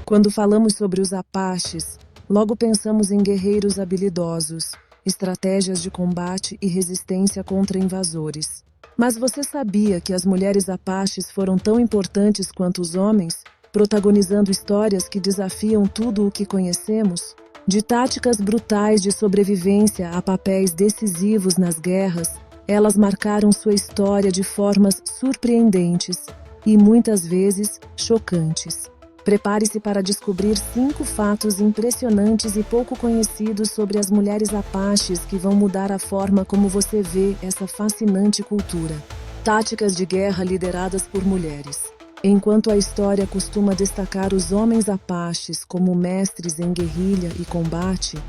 Quando falamos sobre os Apaches, logo pensamos em guerreiros habilidosos, estratégias de combate e resistência contra invasores. Mas você sabia que as mulheres Apaches foram tão importantes quanto os homens, protagonizando histórias que desafiam tudo o que conhecemos? De táticas brutais de sobrevivência a papéis decisivos nas guerras, elas marcaram sua história de formas surpreendentes e muitas vezes chocantes. Prepare-se para descobrir 5 fatos impressionantes e pouco conhecidos sobre as mulheres Apaches que vão mudar a forma como você vê essa fascinante cultura. Táticas de guerra lideradas por mulheres. Enquanto a história costuma destacar os homens Apaches como mestres em guerrilha e combate,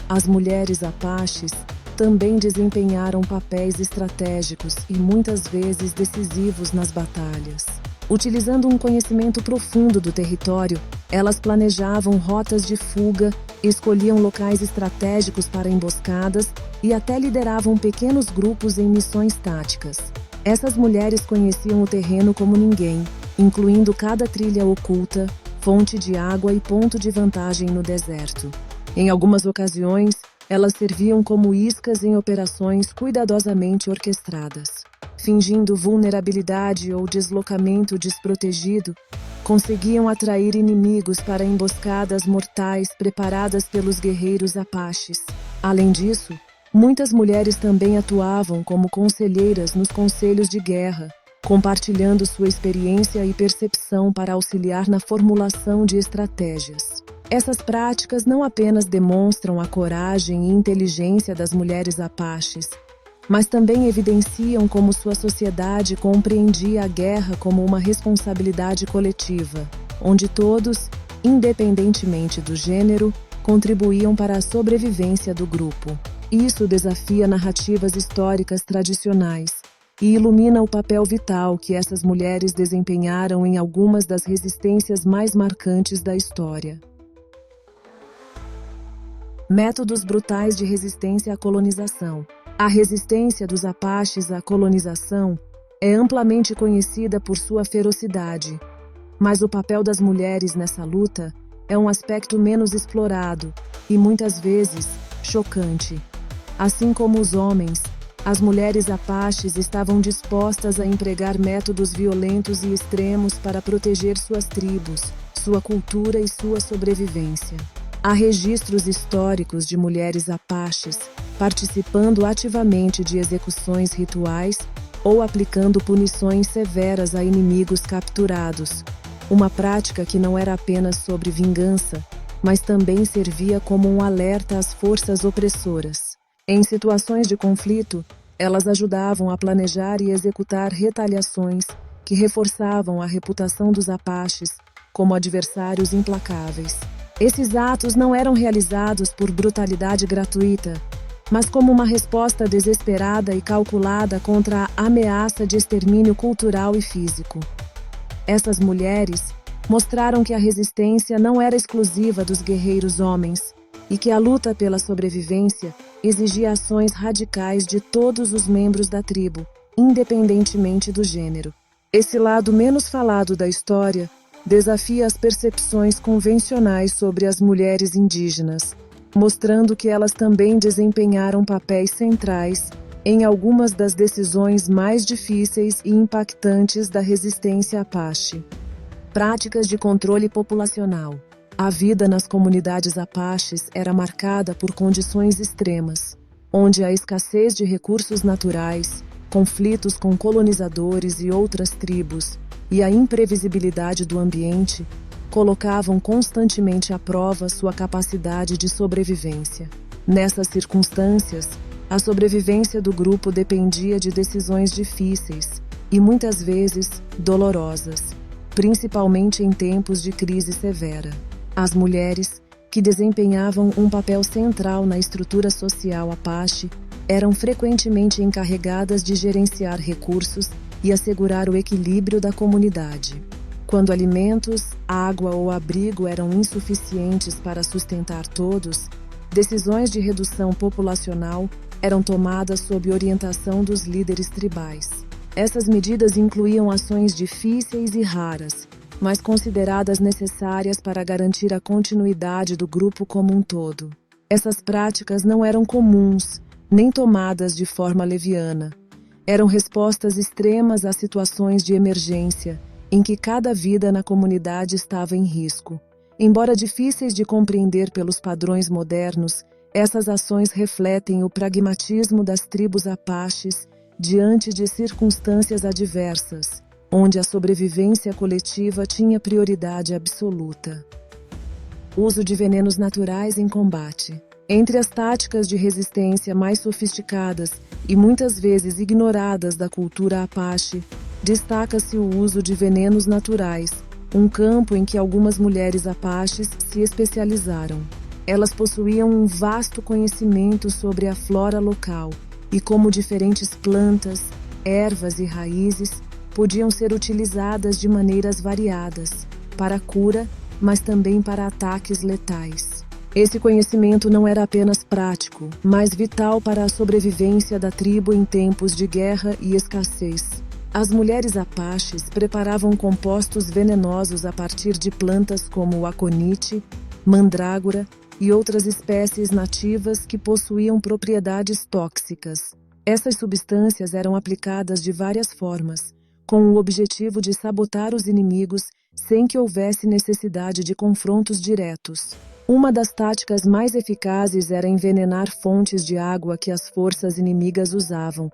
as mulheres Apaches também desempenharam papéis estratégicos e muitas vezes decisivos nas batalhas. Utilizando um conhecimento profundo do território, elas planejavam rotas de fuga, escolhiam locais estratégicos para emboscadas e até lideravam pequenos grupos em missões táticas. Essas mulheres conheciam o terreno como ninguém, incluindo cada trilha oculta, fonte de água e ponto de vantagem no deserto. Em algumas ocasiões, elas serviam como iscas em operações cuidadosamente orquestradas. Fingindo vulnerabilidade ou deslocamento desprotegido, conseguiam atrair inimigos para emboscadas mortais preparadas pelos guerreiros Apaches. Além disso, muitas mulheres também atuavam como conselheiras nos conselhos de guerra, compartilhando sua experiência e percepção para auxiliar na formulação de estratégias. Essas práticas não apenas demonstram a coragem e inteligência das mulheres Apaches, mas também evidenciam como sua sociedade compreendia a guerra como uma responsabilidade coletiva, onde todos, independentemente do gênero, contribuíam para a sobrevivência do grupo. Isso desafia narrativas históricas tradicionais e ilumina o papel vital que essas mulheres desempenharam em algumas das resistências mais marcantes da história. Métodos brutais de resistência à colonização. A resistência dos Apaches à colonização é amplamente conhecida por sua ferocidade, mas o papel das mulheres nessa luta é um aspecto menos explorado e muitas vezes chocante. Assim como os homens, as mulheres Apaches estavam dispostas a empregar métodos violentos e extremos para proteger suas tribos, sua cultura e sua sobrevivência. Há registros históricos de mulheres Apaches participando ativamente de execuções rituais ou aplicando punições severas a inimigos capturados, uma prática que não era apenas sobre vingança, mas também servia como um alerta às forças opressoras. Em situações de conflito, elas ajudavam a planejar e executar retaliações que reforçavam a reputação dos Apaches como adversários implacáveis. Esses atos não eram realizados por brutalidade gratuita, mas como uma resposta desesperada e calculada contra a ameaça de extermínio cultural e físico. Essas mulheres mostraram que a resistência não era exclusiva dos guerreiros homens e que a luta pela sobrevivência exigia ações radicais de todos os membros da tribo, independentemente do gênero. Esse lado menos falado da história desafia as percepções convencionais sobre as mulheres indígenas, mostrando que elas também desempenharam papéis centrais em algumas das decisões mais difíceis e impactantes da resistência Apache. Práticas de controle populacional. A vida nas comunidades Apaches era marcada por condições extremas, onde a escassez de recursos naturais, conflitos com colonizadores e outras tribos e a imprevisibilidade do ambiente colocavam constantemente à prova sua capacidade de sobrevivência. Nessas circunstâncias, a sobrevivência do grupo dependia de decisões difíceis e muitas vezes dolorosas, principalmente em tempos de crise severa. As mulheres, que desempenhavam um papel central na estrutura social Apache, eram frequentemente encarregadas de gerenciar recursos e assegurar o equilíbrio da comunidade. Quando alimentos, água ou abrigo eram insuficientes para sustentar todos, decisões de redução populacional eram tomadas sob orientação dos líderes tribais. Essas medidas incluíam ações difíceis e raras, mas consideradas necessárias para garantir a continuidade do grupo como um todo. Essas práticas não eram comuns, nem tomadas de forma leviana. Eram respostas extremas a situações de emergência, em que cada vida na comunidade estava em risco. Embora difíceis de compreender pelos padrões modernos, essas ações refletem o pragmatismo das tribos apaches diante de circunstâncias adversas, onde a sobrevivência coletiva tinha prioridade absoluta. Uso de venenos naturais em combate. Entre as táticas de resistência mais sofisticadas e muitas vezes ignoradas da cultura apache, destaca-se o uso de venenos naturais, um campo em que algumas mulheres apaches se especializaram. Elas possuíam um vasto conhecimento sobre a flora local e como diferentes plantas, ervas e raízes podiam ser utilizadas de maneiras variadas, para cura, mas também para ataques letais. Esse conhecimento não era apenas prático, mas vital para a sobrevivência da tribo em tempos de guerra e escassez. As mulheres apaches preparavam compostos venenosos a partir de plantas como o aconite, mandrágora e outras espécies nativas que possuíam propriedades tóxicas. Essas substâncias eram aplicadas de várias formas, com o objetivo de sabotar os inimigos sem que houvesse necessidade de confrontos diretos. Uma das táticas mais eficazes era envenenar fontes de água que as forças inimigas usavam.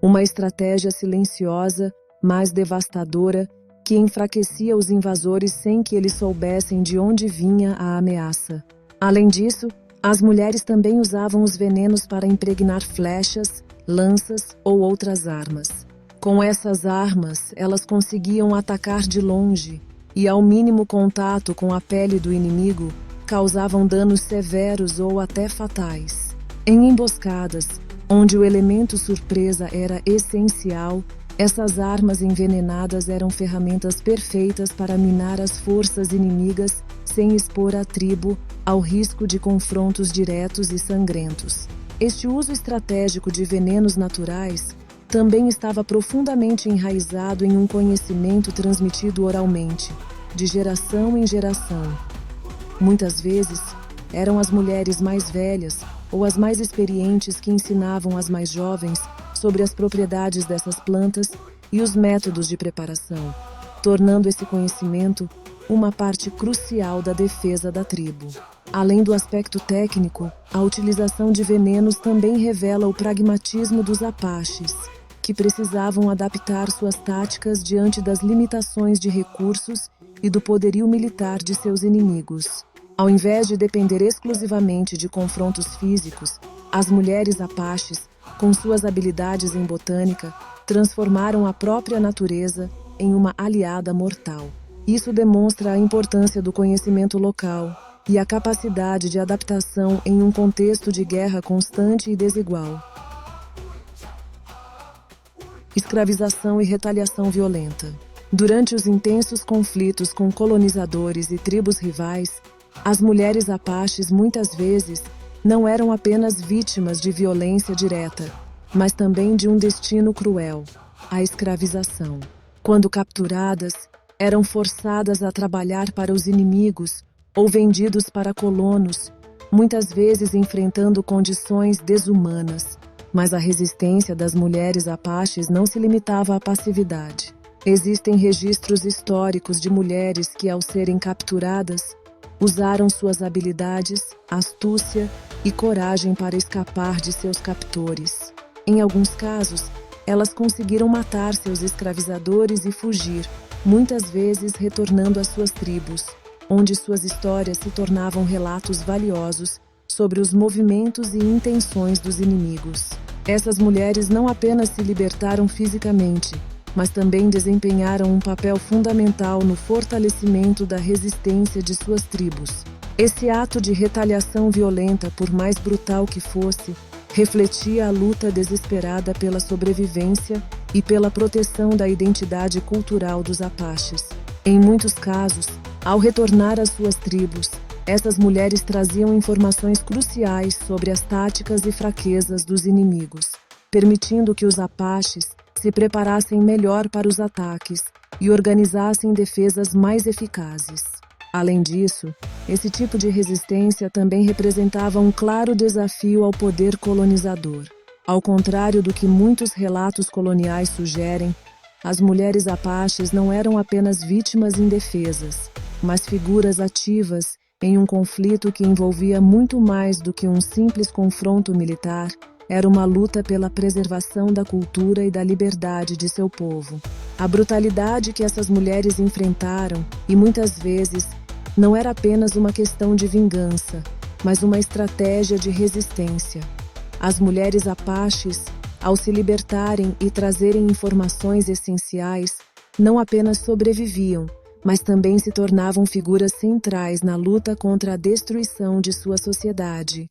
Uma estratégia silenciosa, mas devastadora, que enfraquecia os invasores sem que eles soubessem de onde vinha a ameaça. Além disso, as mulheres também usavam os venenos para impregnar flechas, lanças ou outras armas. Com essas armas, elas conseguiam atacar de longe e, ao mínimo contato com a pele do inimigo, causavam danos severos ou até fatais. Em emboscadas, onde o elemento surpresa era essencial, essas armas envenenadas eram ferramentas perfeitas para minar as forças inimigas sem expor a tribo ao risco de confrontos diretos e sangrentos. Este uso estratégico de venenos naturais também estava profundamente enraizado em um conhecimento transmitido oralmente, de geração em geração. Muitas vezes, eram as mulheres mais velhas ou as mais experientes que ensinavam as mais jovens sobre as propriedades dessas plantas e os métodos de preparação, tornando esse conhecimento uma parte crucial da defesa da tribo. Além do aspecto técnico, a utilização de venenos também revela o pragmatismo dos apaches, que precisavam adaptar suas táticas diante das limitações de recursos e do poderio militar de seus inimigos. Ao invés de depender exclusivamente de confrontos físicos, as mulheres apaches, com suas habilidades em botânica, transformaram a própria natureza em uma aliada mortal. Isso demonstra a importância do conhecimento local e a capacidade de adaptação em um contexto de guerra constante e desigual. Escravização e retaliação violenta. Durante os intensos conflitos com colonizadores e tribos rivais, as mulheres apaches muitas vezes não eram apenas vítimas de violência direta, mas também de um destino cruel, a escravização. Quando capturadas, eram forçadas a trabalhar para os inimigos ou vendidos para colonos, muitas vezes enfrentando condições desumanas. Mas a resistência das mulheres apaches não se limitava à passividade. Existem registros históricos de mulheres que, ao serem capturadas, usaram suas habilidades, astúcia e coragem para escapar de seus captores. Em alguns casos, elas conseguiram matar seus escravizadores e fugir, muitas vezes retornando às suas tribos, onde suas histórias se tornavam relatos valiosos sobre os movimentos e intenções dos inimigos. Essas mulheres não apenas se libertaram fisicamente, mas também desempenharam um papel fundamental no fortalecimento da resistência de suas tribos. Esse ato de retaliação violenta, por mais brutal que fosse, refletia a luta desesperada pela sobrevivência e pela proteção da identidade cultural dos apaches. Em muitos casos, ao retornar às suas tribos, essas mulheres traziam informações cruciais sobre as táticas e fraquezas dos inimigos, permitindo que os apaches se preparassem melhor para os ataques e organizassem defesas mais eficazes. Além disso, esse tipo de resistência também representava um claro desafio ao poder colonizador. Ao contrário do que muitos relatos coloniais sugerem, as mulheres apaches não eram apenas vítimas indefesas, mas figuras ativas em um conflito que envolvia muito mais do que um simples confronto militar. Era uma luta pela preservação da cultura e da liberdade de seu povo. A brutalidade que essas mulheres enfrentaram, e muitas vezes, não era apenas uma questão de vingança, mas uma estratégia de resistência. As mulheres apaches, ao se libertarem e trazerem informações essenciais, não apenas sobreviviam, mas também se tornavam figuras centrais na luta contra a destruição de sua sociedade.